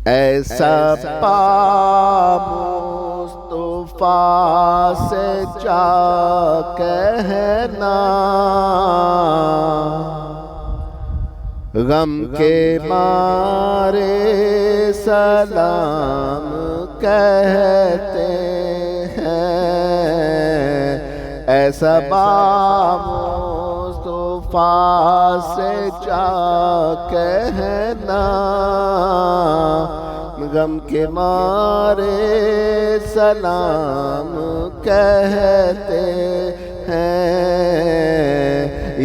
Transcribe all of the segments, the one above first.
ایسا پا مصطفیٰ سے جا کہنا، غم کے مارے سلام کہتے ہیں۔ ایسا با مصطفیٰ سے جا کہنا، غم کے مارے سلام کہتے ہیں۔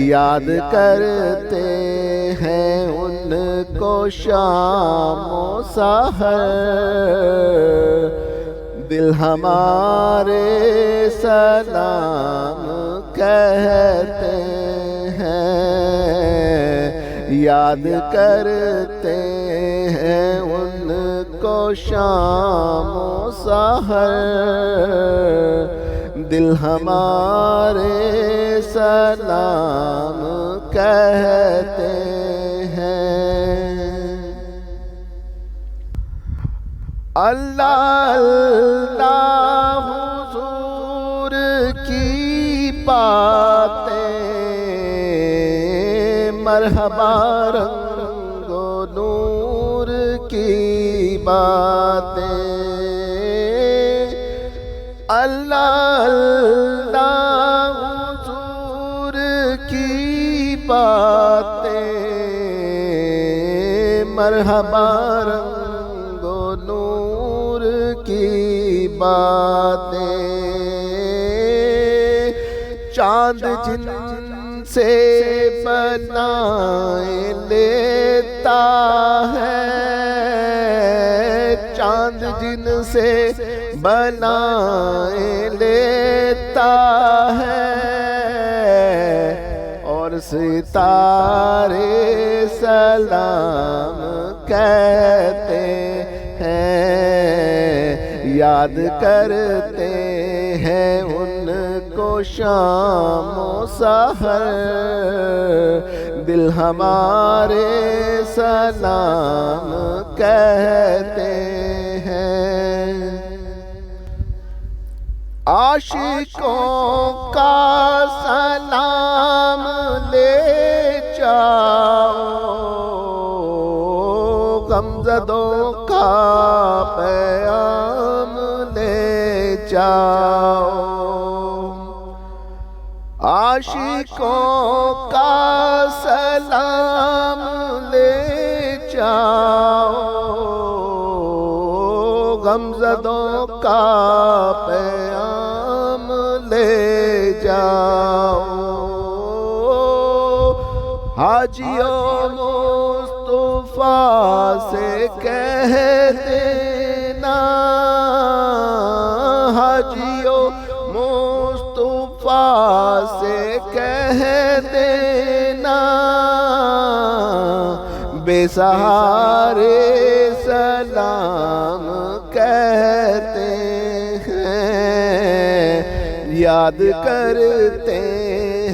یاد کرتے ہیں ان کو شام و سحر، دل ہمارے سلام کہتے ہیں۔ یاد کرتے ہیں ان کو شام و سحر، دل ہمارے سلام کہتے ہیں۔ اللہ اللہ حضور کی باتیں، مرحبا رنگ و نور کی باتیں، اللہ اللہ حضور کی باتیں، مرحبا رنگ و نور کی باتیں۔ چاند جن سے بنائے لیتا ہے، چاند جن سے بنائے لیتا ہے، اور ستارے سلام کہتے ہیں۔ یاد کرتے ہیں ان کو شام و سحر، دل ہمارے سلام کہتے ہیں۔ عاشقوں کا سلام لے جاؤ، غمزدوں کا پیام لے جاؤ۔ عاشقوں کا سلام لے جاؤ، غمزدوں کا پیام لے جاؤ۔ حاجیوں مصطفیٰ سے کہہ دینا، حاجیوں مصطفیٰ سے کہہ دینا، بے سہارے سلام کہتے ہیں۔ یاد کرتے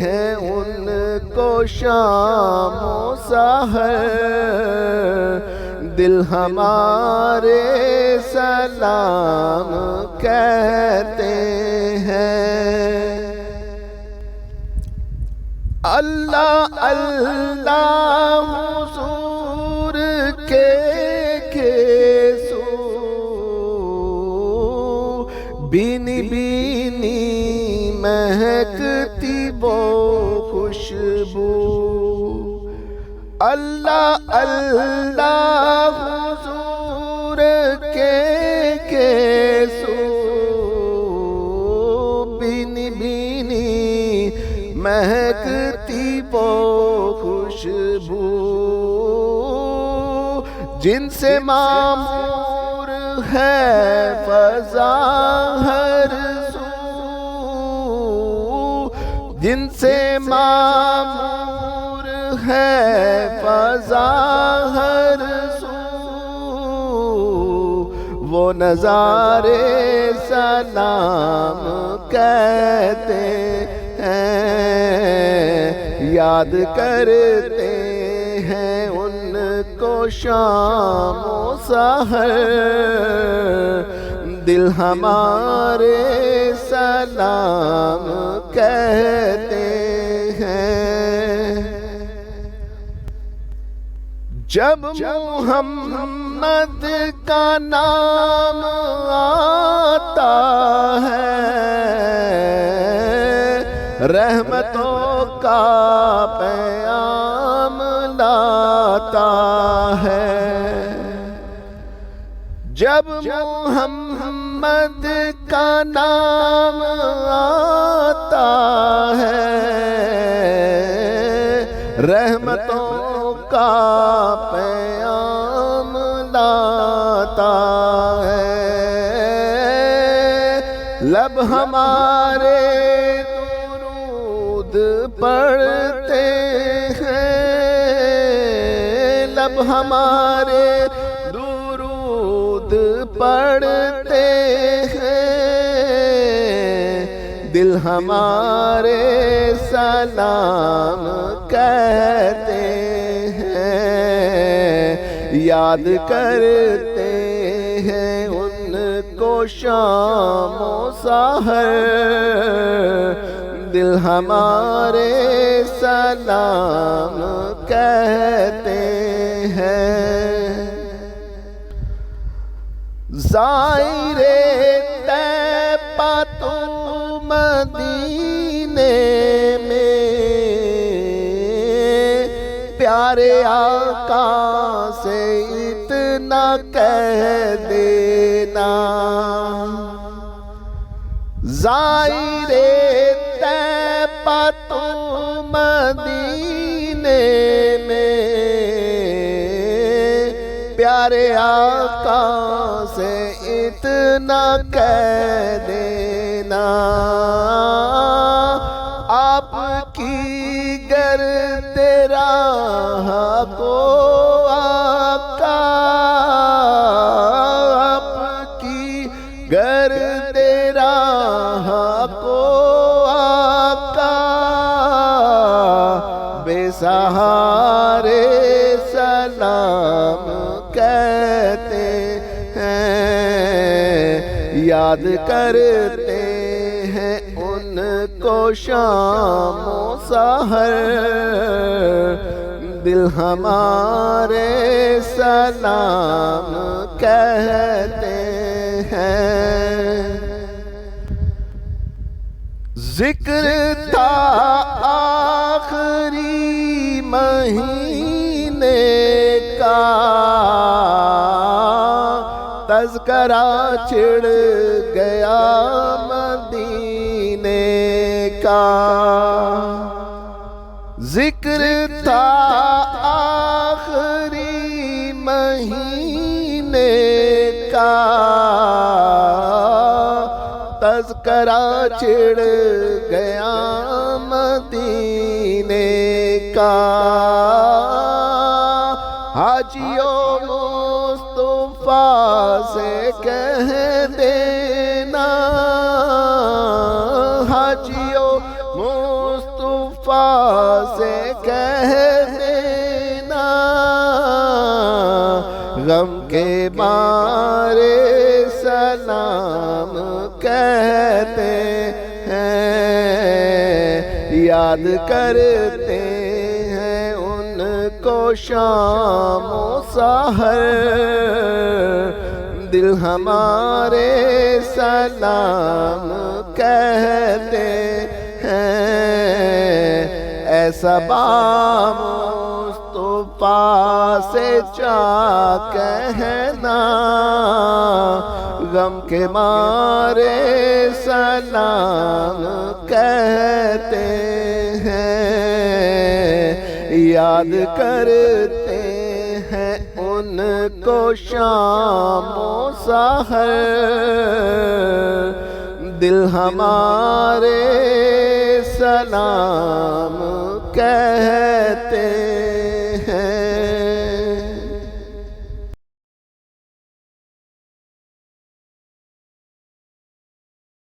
ہیں ان کو شام و سحر، دل ہمارے سلام کہتے ہیں۔ اللہ اللہ حضور کے سو، بینی بینی مہکتی وہ خوشبو۔ اللہ اللہ حضور کے سو، بینی بینی مہکتی وہ خوشبو، جن سے معمور ہے فضا ہر سو، جن سے معمور ہے فضا ہر سو، وہ نظارے سلام کہتے ہیں۔ یاد کرتے ہیں ان کو شام و سحر دل ہمارے سلام کہتے ہیں۔ جب محمد کا نام آتا ہے رحمتوں کا پیام لاتا ہے۔ جب محمد کا نام آتا ہے رحمتوں کا پیام لاتا ہے۔ لب ہمارے درود پڑھتے ہیں، لب ہمارے درود پڑھتے ہیں، دل ہمارے سلام کہتے ہیں۔ یاد کرتے ہیں ان کو شام و سحر دل ہمارے سلام کہتے ہیں۔ زائر طیبہ تو مدینے میں پیارے آقا سے اتنا کہہ دینا۔ زائر طیبہ تو مدینے میں پیارے آقا سے اتنا کہہ دینا۔ آپ کی گرد راہ کو آقا، آپ کی گرد راہ کو آقا بے سہارے سلام کہتے ہیں۔ یاد کرتے ہیں ان کو شام و سحر دل ہمارے سلام کہتے ہیں۔ ذکر تھا آخری مہینے کا، تذکرہ چھڑ گیا مدینے کا۔ ذکر تھا آخری مہینے کا، تذکرہ چھڑ گیا مدینے کا۔ حاجیوں مصطفیٰ سے کہہ دینا، حاجیوں مصطفیٰ سے کہہ دینا، غم کے مارے سلام کہتے ہیں۔ یاد کرتے ہیں ان کو شام و سحر دل ہمارے سلام کہتے ہیں۔ ایسا مصطفیٰ سے چا کہنا، غم کے مارے سلام کہتے ہیں۔ یاد کرتے ہیں ان کو شام و سحر دل ہمارے سلام کہتے